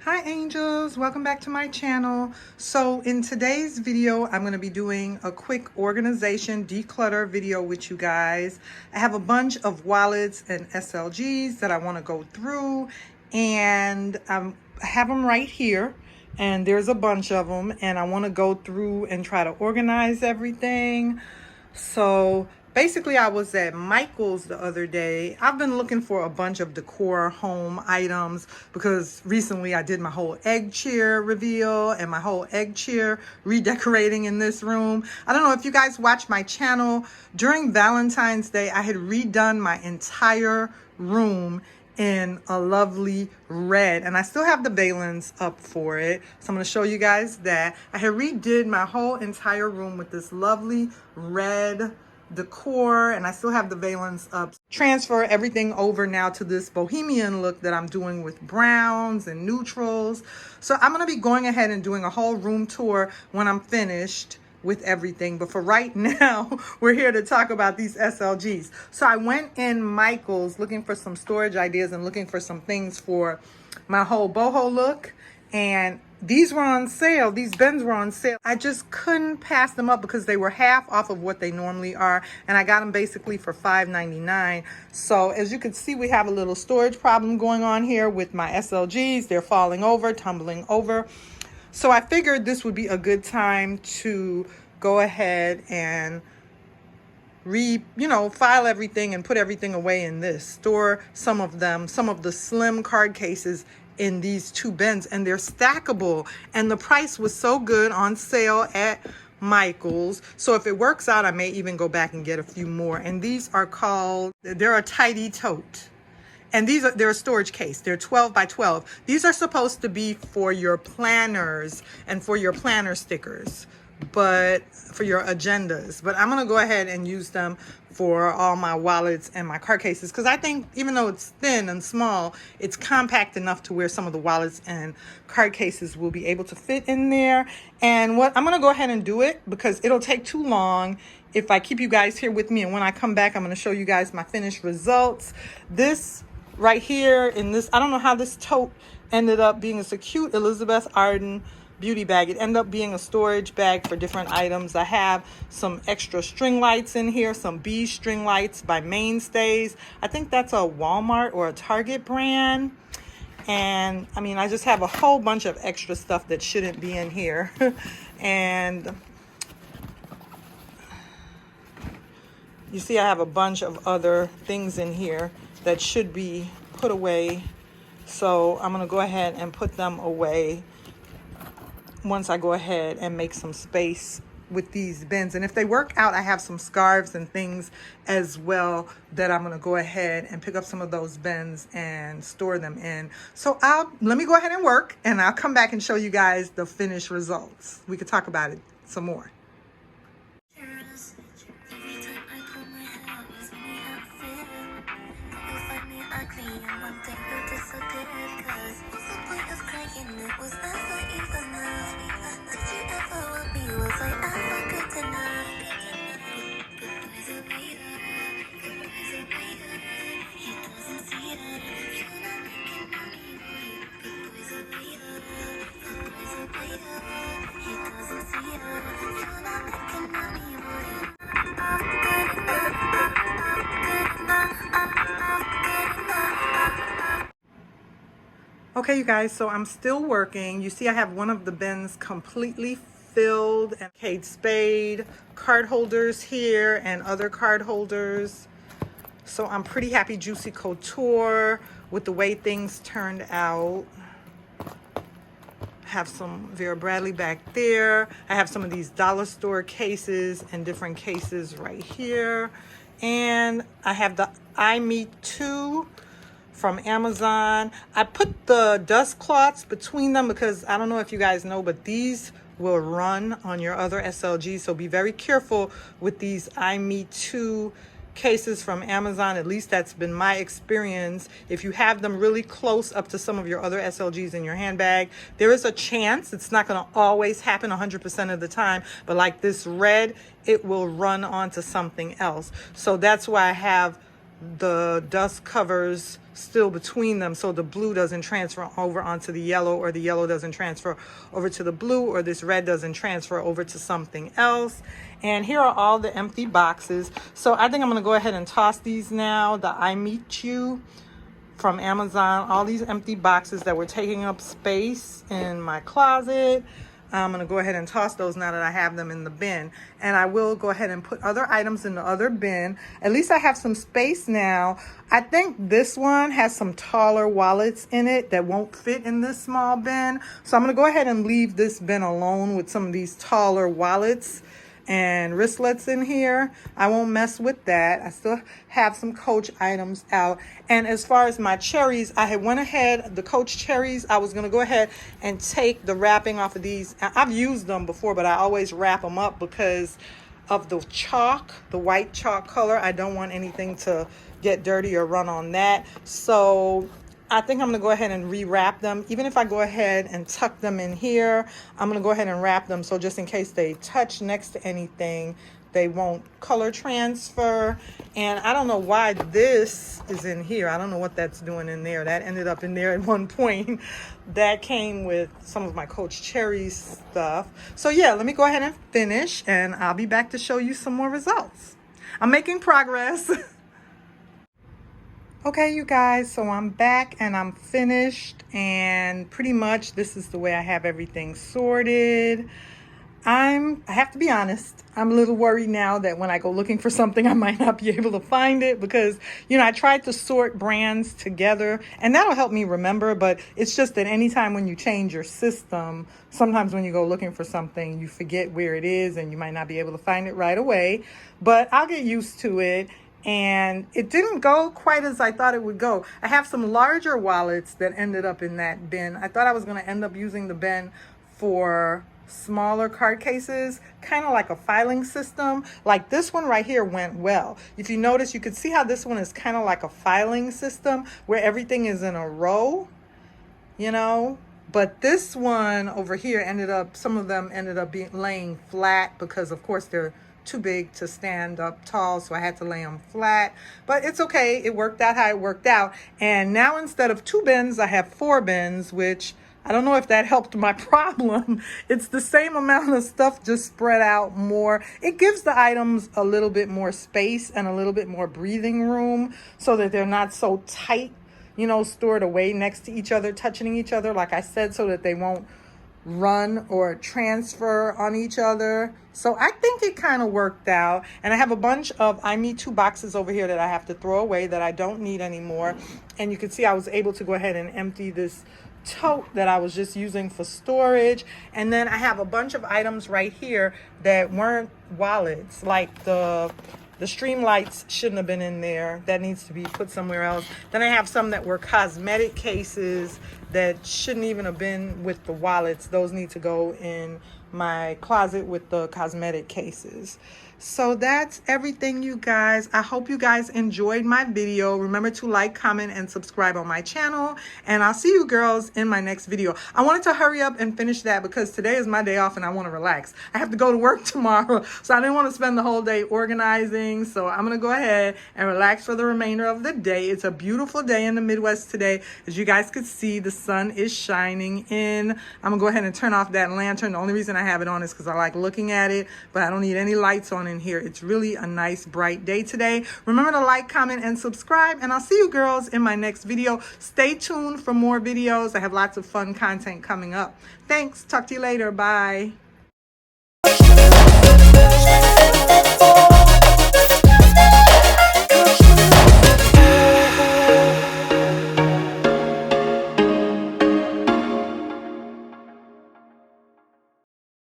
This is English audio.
Hi angels, welcome back to my channel. So in today's video, I'm going to be doing a quick organization declutter video with you guys. I have a bunch of wallets and SLGs that I want to go through, and I have them right here, and there's a bunch of them, and I want to go through and try to organize everything. So basically, I was at Michael's the other day. I've been looking for a bunch of decor home items because recently I did my whole egg chair reveal and my whole egg chair redecorating in this room. I don't know if you guys watch my channel. During Valentine's Day, I had redone my entire room in a lovely red, and I still have the valence up for it, so I'm going to show you guys that. I had redid my whole entire room with this lovely red decor, and I still have the valence up. Transfer everything over now to this bohemian look that I'm doing with browns and neutrals. So I'm going to be going ahead and doing a whole room tour when I'm finished with everything, but for right now we're here to talk about these SLGs. So I went in Michael's looking for some storage ideas and looking for some things for my whole boho look, and these were on sale. These bins were on sale. I just couldn't pass them up because they were half off of what they normally are, and I got them basically for $5.99. So as you can see, we have a little storage problem going on here with my SLGs. They're falling over, tumbling over. So I figured this would be a good time to go ahead and file everything and put everything away in this. Store some of them, some of the slim card cases in these two bins, and they're stackable. And the price was so good on sale at Michael's. So if it works out, I may even go back and get a few more. And these are called, they're a tidy tote. And they're a storage case. They're 12 by 12. These are supposed to be for your planners and for your planner stickers, but for your agendas. But I'm going to go ahead and use them for all my wallets and my card cases, because I think even though it's thin and small, it's compact enough to where some of the wallets and card cases will be able to fit in there. And I'm going to go ahead and do it because it'll take too long if I keep you guys here with me. And when I come back, I'm going to show you guys my finished results. This right here in this, I don't know how this tote ended up being. It's a cute Elizabeth Arden beauty bag. It ended up being a storage bag for different items. I have some extra string lights in here, some beige string lights by Mainstays. I think that's a Walmart or a Target brand. And I mean, I just have a whole bunch of extra stuff that shouldn't be in here. And you see, I have a bunch of other things in here that should be put away. So I'm going to go ahead and put them away once I go ahead and make some space with these bins. And if they work out, I have some scarves and things as well that I'm going to go ahead and pick up some of those bins and store them in. So let me go ahead and work, and I'll come back and show you guys the finished results. We could talk about it some more. Okay, you guys, so I'm still working. You see I have one of the bins completely filled, and Kate Spade card holders here and other card holders. So I'm pretty happy. Juicy Couture with the way things turned out. Have some Vera Bradley back there. I have some of these dollar store cases and different cases right here. And I have the I Me Too from Amazon. I put the dust cloths between them because I don't know if you guys know, but these will run on your other SLGs. So be very careful with these I Me Too cases from Amazon. At least that's been my experience. If you have them really close up to some of your other SLGs in your handbag, there is a chance. It's not going to always happen 100% of the time, but like this red, it will run onto something else. So that's why I have the dust covers still between them, so the blue doesn't transfer over onto the yellow, or the yellow doesn't transfer over to the blue, or this red doesn't transfer over to something else. And here are all the empty boxes. So I think I'm going to go ahead and toss these now. The I Meet You from Amazon, all these empty boxes that were taking up space in my closet. I'm going to go ahead and toss those now that I have them in the bin. And I will go ahead and put other items in the other bin. At least I have some space now. I think this one has some taller wallets in it that won't fit in this small bin. So I'm going to go ahead and leave this bin alone with some of these taller wallets and wristlets in here. I won't mess with that. I still have some Coach items out. And as far as my cherries, I had went ahead, the Coach cherries, I was going to go ahead and take the wrapping off of these. I've used them before, but I always wrap them up because of the chalk, the white chalk color. I don't want anything to get dirty or run on that. So I think I'm going to go ahead and rewrap them. Even if I go ahead and tuck them in here, I'm going to go ahead and wrap them, so just in case they touch next to anything, they won't color transfer. And I don't know why this is in here. I don't know what that's doing in there. That ended up in there at one point. That came with some of my Coach Cherry stuff. So yeah, let me go ahead and finish, and I'll be back to show you some more results. I'm making progress. Okay, you guys, so I'm back and I'm finished, and pretty much this is the way I have everything sorted. I have to be honest, I'm a little worried now that when I go looking for something, I might not be able to find it because, you know, I tried to sort brands together, and that'll help me remember, but it's just that anytime when you change your system, sometimes when you go looking for something, you forget where it is and you might not be able to find it right away, but I'll get used to it. And it didn't go quite as I thought it would go. I have some larger wallets that ended up in that bin. I thought I was going to end up using the bin for smaller card cases, kind of like a filing system. Like this one right here went well. If you notice, you could see how this one is kind of like a filing system where everything is in a row, you know. But this one over here ended up, some of them ended up being laying flat because of course they're too big to stand up tall, so I had to lay them flat. But it's okay, it worked out how it worked out. And now instead of 2 bins, I have 4 bins, which I don't know if that helped my problem. It's the same amount of stuff, just spread out more. It gives the items a little bit more space and a little bit more breathing room so that they're not so tight, you know, stored away next to each other, touching each other, like I said, so that they won't run or transfer on each other. So I think it kind of worked out. And I have a bunch of I Meet 2 boxes over here that I have to throw away that I don't need anymore. And you can see I was able to go ahead and empty this tote that I was just using for storage. And then I have a bunch of items right here that weren't wallets, like the stream lights shouldn't have been in there. That needs to be put somewhere else. Then I have some that were cosmetic cases that shouldn't even have been with the wallets. Those need to go in my closet with the cosmetic cases. So that's everything, you guys. I hope you guys enjoyed my video. Remember to like, comment, and subscribe on my channel. And I'll see you girls in my next video. I wanted to hurry up and finish that because today is my day off and I want to relax. I have to go to work tomorrow, so I didn't want to spend the whole day organizing. So I'm going to go ahead and relax for the remainder of the day. It's a beautiful day in the Midwest today. As you guys could see, the sun is shining in. I'm going to go ahead and turn off that lantern. The only reason I have it on is because I like looking at it, but I don't need any lights on in here. It's really a nice bright day today. Remember to like, comment, and subscribe, and I'll see you girls in my next video. Stay tuned for more videos. I have lots of fun content coming up. Thanks. Talk to you later. Bye.